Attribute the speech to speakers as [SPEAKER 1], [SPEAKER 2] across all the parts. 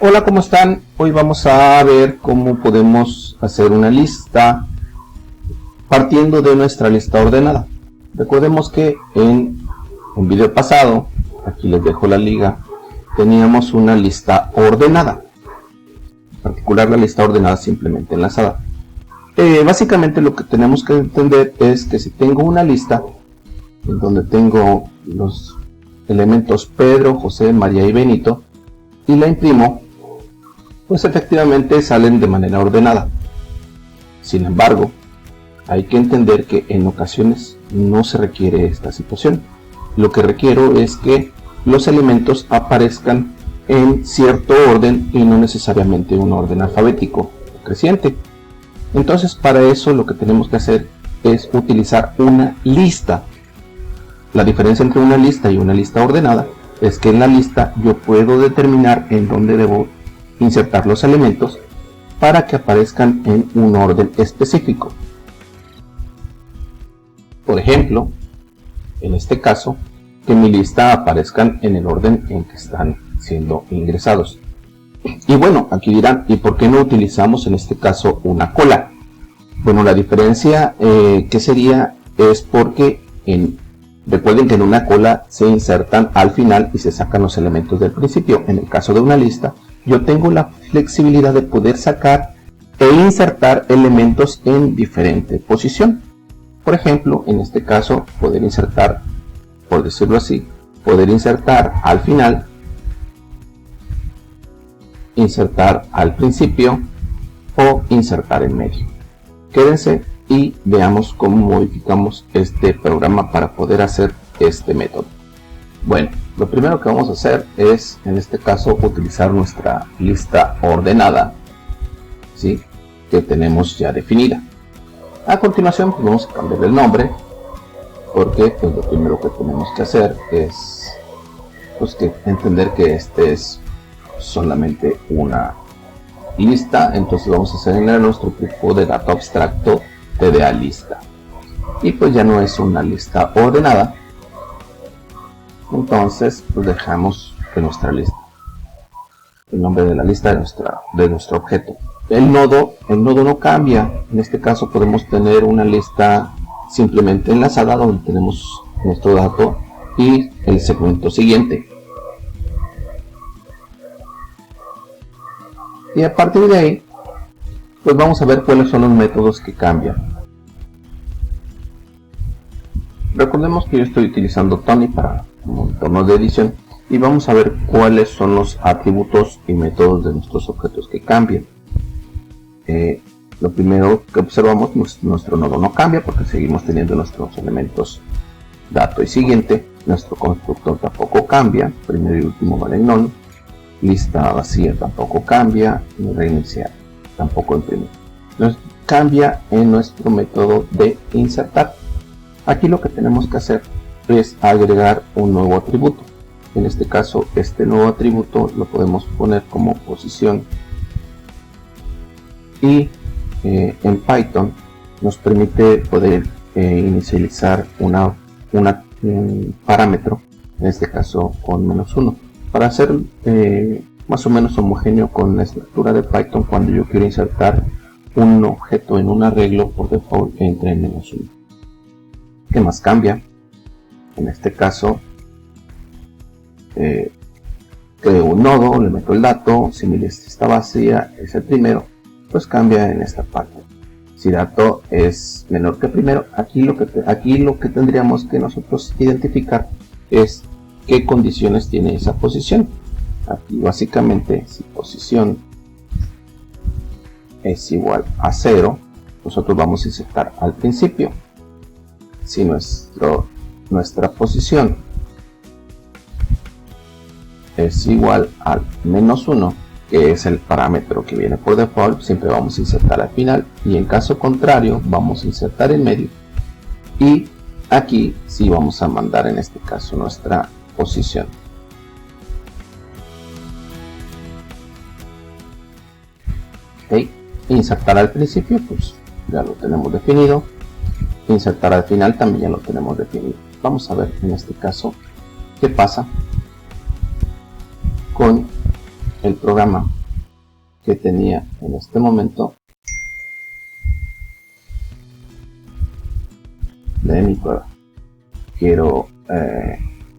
[SPEAKER 1] Hola, ¿cómo están? Hoy vamos a ver cómo podemos hacer una lista partiendo de nuestra lista ordenada. Recordemos que en un video pasado, aquí les dejo la liga, teníamos una lista ordenada, en particular la lista ordenada simplemente enlazada. Básicamente lo que tenemos que entender es que si tengo una lista en donde tengo los elementos Pedro, José, María y Benito y la imprimo, pues efectivamente salen de manera ordenada. Sin embargo, hay que entender que en ocasiones no se requiere esta situación. Lo que requiero es que los elementos aparezcan en cierto orden y no necesariamente un orden alfabético o creciente. Entonces, para eso lo que tenemos que hacer es utilizar una lista. La diferencia entre una lista y una lista ordenada es que en la lista yo puedo determinar en dónde debo insertar los elementos para que aparezcan en un orden específico. Por ejemplo, en este caso, que mi lista aparezcan en el orden en que están siendo ingresados. Y bueno, aquí dirán, ¿y por qué no utilizamos en este caso una cola? Bueno, la diferencia que sería es porque recuerden que en una cola se insertan al final y se sacan los elementos del principio. En el caso de una lista, yo tengo la flexibilidad de poder sacar e insertar elementos en diferente posición. Por ejemplo, en este caso, poder insertar, por decirlo así, poder insertar al final, insertar al principio o insertar en medio. Quédense y veamos cómo modificamos este programa para poder hacer este método. Bueno, lo primero que vamos a hacer es, en este caso, utilizar nuestra lista ordenada, ¿sí?, que tenemos ya definida. A continuación, pues vamos a cambiar el nombre, porque pues, lo primero que tenemos que hacer es entender que este es solamente una lista. Entonces vamos a asignar nuestro tipo de dato abstracto TDA lista, y pues ya no es una lista ordenada. Entonces pues dejamos que nuestra lista, el nombre de la lista de nuestro objeto. El nodo no cambia. En este caso podemos tener una lista simplemente enlazada donde tenemos nuestro dato y el segmento siguiente. Y a partir de ahí, pues vamos a ver cuáles son los métodos que cambian. Recordemos que yo estoy utilizando Tony para un entorno de edición y vamos a ver cuáles son los atributos y métodos de nuestros objetos que cambian. Lo primero que observamos, nuestro nodo no cambia porque seguimos teniendo nuestros elementos dato y siguiente. Nuestro constructor tampoco cambia, primero y último valen none. Lista vacía tampoco cambia, y reiniciar tampoco imprime. Cambia en nuestro método de insertar. Aquí lo que tenemos que hacer es agregar un nuevo atributo. En este caso, este nuevo atributo lo podemos poner como posición, y en Python nos permite poder inicializar un parámetro, en este caso con -1, para hacer más o menos homogéneo con la estructura de Python. Cuando yo quiero insertar un objeto en un arreglo, por default entra en -1. ¿Qué más cambia? En este caso creo un nodo, le meto el dato. Si mi lista está vacía, es el primero, pues cambia en esta parte. Si dato es menor que primero, aquí lo que tendríamos que nosotros identificar es qué condiciones tiene esa posición. Aquí básicamente, si posición es igual a 0, nosotros vamos a insertar al principio. Si nuestra posición es igual al -1, que es el parámetro que viene por default, siempre vamos a insertar al final, y en caso contrario vamos a insertar en medio, y aquí sí vamos a mandar en este caso nuestra posición. Okay. Insertar al principio, pues ya lo tenemos definido. Insertar al final también ya lo tenemos definido. Vamos a ver en este caso qué pasa con el programa que tenía en este momento de mi prueba. Quiero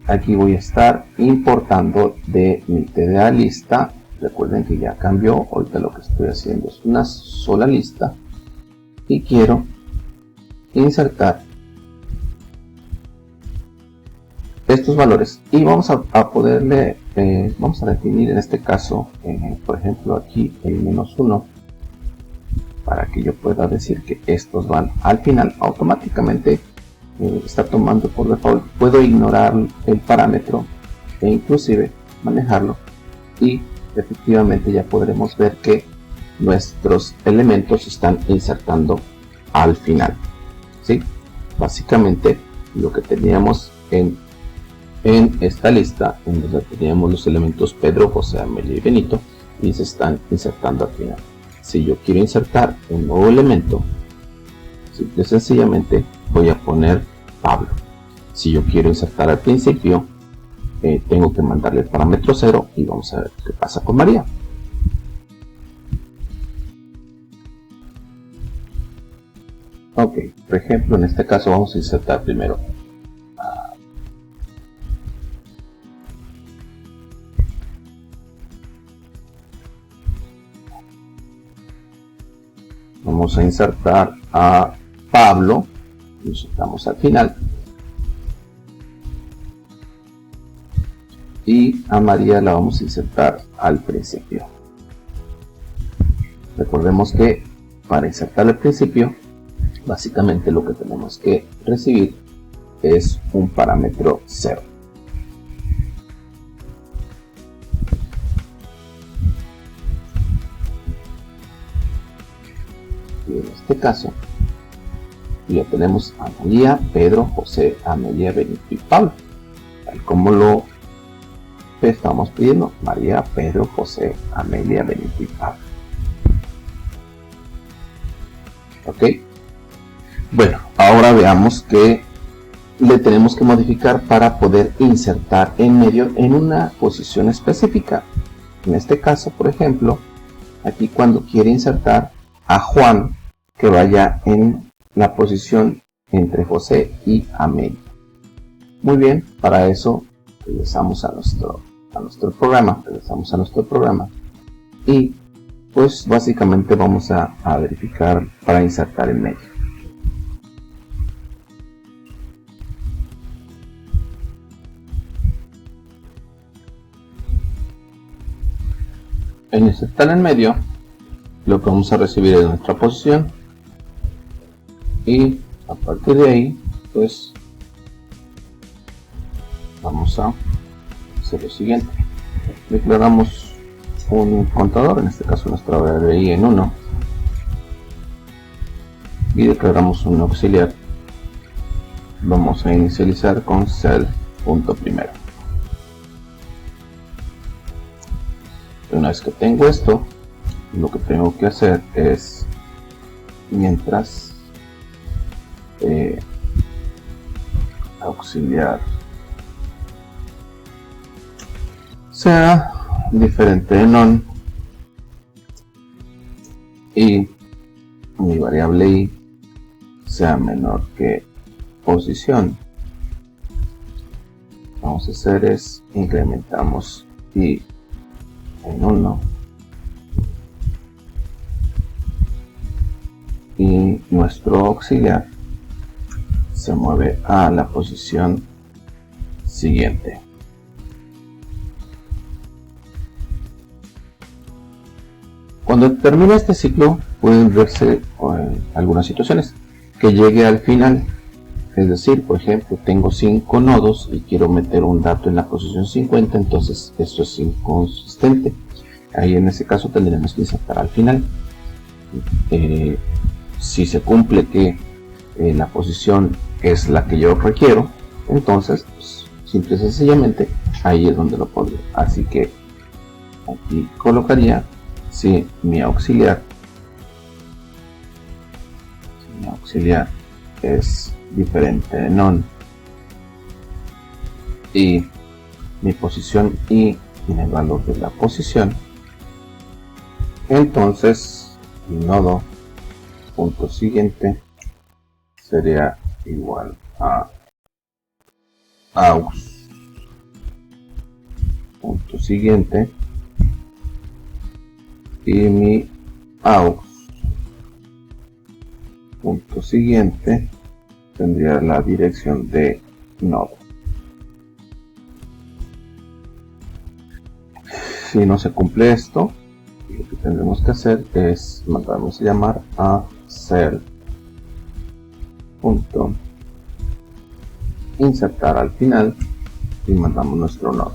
[SPEAKER 1] aquí voy a estar importando de mi TDA lista. Recuerden que ya cambió. Ahorita lo que estoy haciendo es una sola lista y quiero insertar estos valores y vamos a poderle vamos a definir en este caso por ejemplo aquí el -1 para que yo pueda decir que estos van al final. Automáticamente está tomando por default. Puedo ignorar el parámetro e inclusive manejarlo y efectivamente ya podremos ver que nuestros elementos están insertando al final, ¿sí? Básicamente lo que teníamos en esta lista, en donde teníamos los elementos Pedro, José, Amelia y Benito, y se están insertando al final. Si yo quiero insertar un nuevo elemento, simple y sencillamente voy a poner Pablo. Si yo quiero insertar al principio, tengo que mandarle el parámetro 0 y vamos a ver qué pasa con María. Ok, por ejemplo, en este caso vamos a insertar primero vamos a insertar a Pablo, lo insertamos al final, y a María la vamos a insertar al principio. Recordemos que para insertar al principio, básicamente lo que tenemos que recibir es un parámetro 0. Y en este caso ya tenemos a María, Pedro, José, Amelia, Benito y Pablo, tal como lo estamos pidiendo: María, Pedro, José, Amelia, Benito y Pablo. Ok, bueno, ahora veamos que le tenemos que modificar para poder insertar en medio en una posición específica. En este caso, por ejemplo, aquí cuando quiere insertar a Juan, que vaya en la posición entre José y Amelia. Muy bien, para eso regresamos a nuestro programa y pues básicamente vamos a verificar para insertar en medio. En insertar en medio, lo que vamos a recibir es nuestra posición y a partir de ahí pues vamos a hacer lo siguiente: declaramos un contador, en este caso nuestra variable en 1, y declaramos un auxiliar. Vamos a inicializar con self.primero. Una vez que tengo esto, lo que tengo que hacer es, mientras auxiliar sea diferente de none y mi variable i sea menor que posición, lo que vamos a hacer es incrementamos i en 1 y nuestro auxiliar se mueve a la posición siguiente. Cuando termina este ciclo pueden verse algunas situaciones: que llegue al final, es decir, por ejemplo, tengo 5 nodos y quiero meter un dato en la posición 50, entonces esto es inconsistente. Ahí en ese caso tendremos que insertar al final. Si se cumple que la posición es la que yo requiero, entonces pues, simple y sencillamente ahí es donde lo pondré. Así que aquí colocaría si mi auxiliar es diferente de none y mi posición i tiene el valor de la posición, Entonces mi nodo punto siguiente sería igual a aux punto siguiente, y mi aux punto siguiente tendría la dirección de nodo. Si no se cumple esto, lo que tendremos que hacer es mandarnos a llamar a self.insertar al final y mandamos nuestro nodo.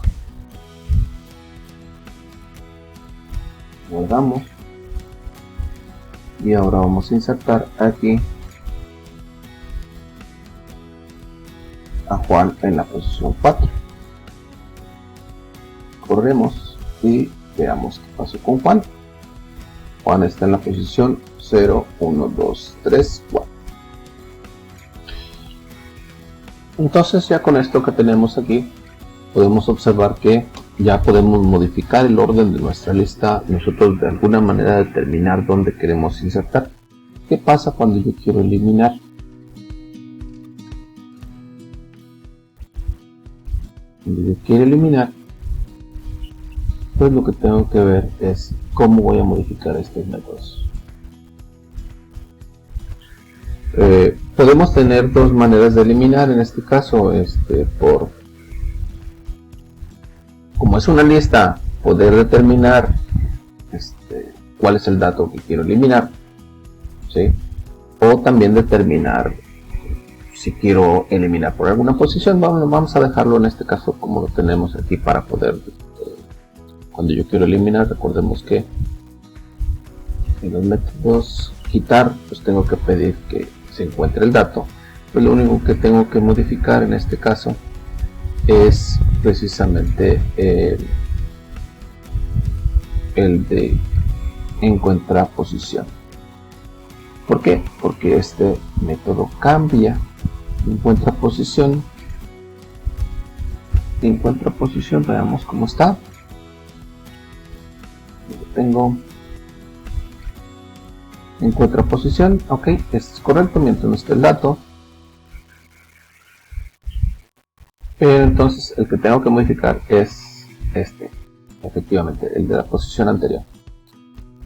[SPEAKER 1] Guardamos y ahora vamos a insertar aquí a Juan en la posición 4. Corremos y veamos qué pasó con Juan. Juan está en la posición 0, 1, 2, 3, 4. Entonces ya con esto que tenemos aquí podemos observar que ya podemos modificar el orden de nuestra lista, nosotros de alguna manera determinar dónde queremos insertar. ¿Qué pasa cuando yo quiero eliminar? Cuando yo quiero eliminar, pues lo que tengo que ver es cómo voy a modificar estos métodos. Podemos tener dos maneras de eliminar en este caso, como es una lista, poder determinar cuál es el dato que quiero eliminar, ¿sí? O también determinar si quiero eliminar por alguna posición. Vamos a dejarlo en este caso como lo tenemos aquí para poder, cuando yo quiero eliminar, recordemos que en los métodos quitar, pues tengo que pedir que se encuentre el dato, pues lo único que tengo que modificar en este caso es precisamente el de encuentra posición. ¿Por qué? Porque este método cambia. Encuentra posición, veamos cómo está. Tengo encuentra posición, ok, este es correcto mientras no esté el dato. Pero entonces el que tengo que modificar es efectivamente, el de la posición anterior.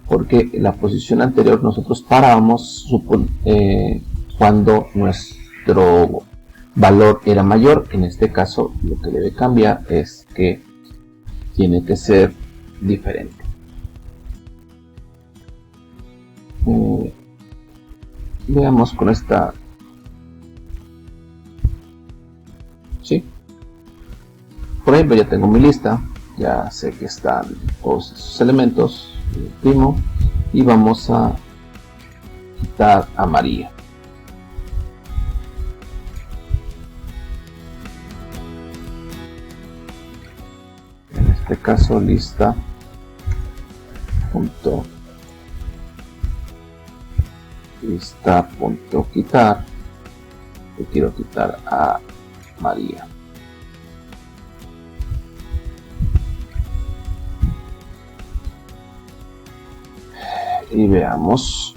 [SPEAKER 1] Porque la posición anterior nosotros parábamos cuando nuestro valor era mayor. En este caso lo que debe cambiar es que tiene que ser diferente. Veamos con esta. ¿Sí? Por ejemplo, ya tengo mi lista, ya sé que están todos esos elementos, imprimo y vamos a quitar a María. En este caso lista punto quitar, y quiero quitar a María. Y veamos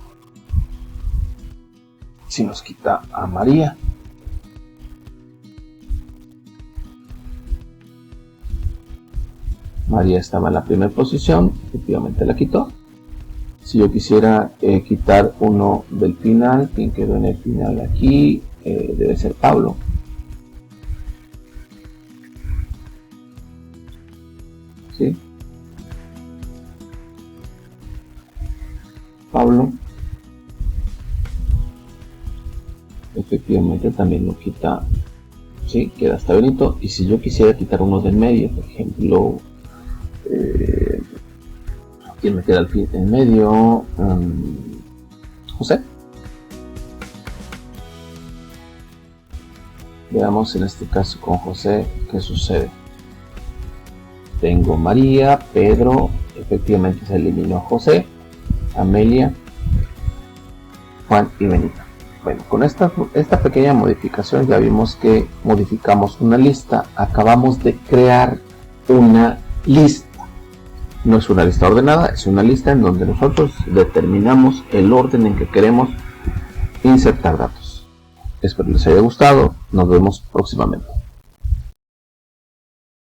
[SPEAKER 1] si nos quita a María. María estaba en la primera posición, efectivamente la quitó. Si yo quisiera quitar uno del final, quien quedó en el final aquí debe ser Pablo. ¿Sí? Pablo efectivamente también lo quita, ¿sí? Queda hasta bonito. Y si yo quisiera quitar uno del medio, por ejemplo, ¿quién me queda al fin en medio? José. Veamos en este caso con José qué sucede. Tengo María, Pedro, efectivamente se eliminó José, Amelia, Juan y Benito. Bueno, con esta pequeña modificación ya vimos que modificamos una lista, acabamos de crear una lista. no es una lista ordenada, es una lista en donde nosotros determinamos el orden en que queremos insertar datos. Espero les haya gustado, nos vemos próximamente.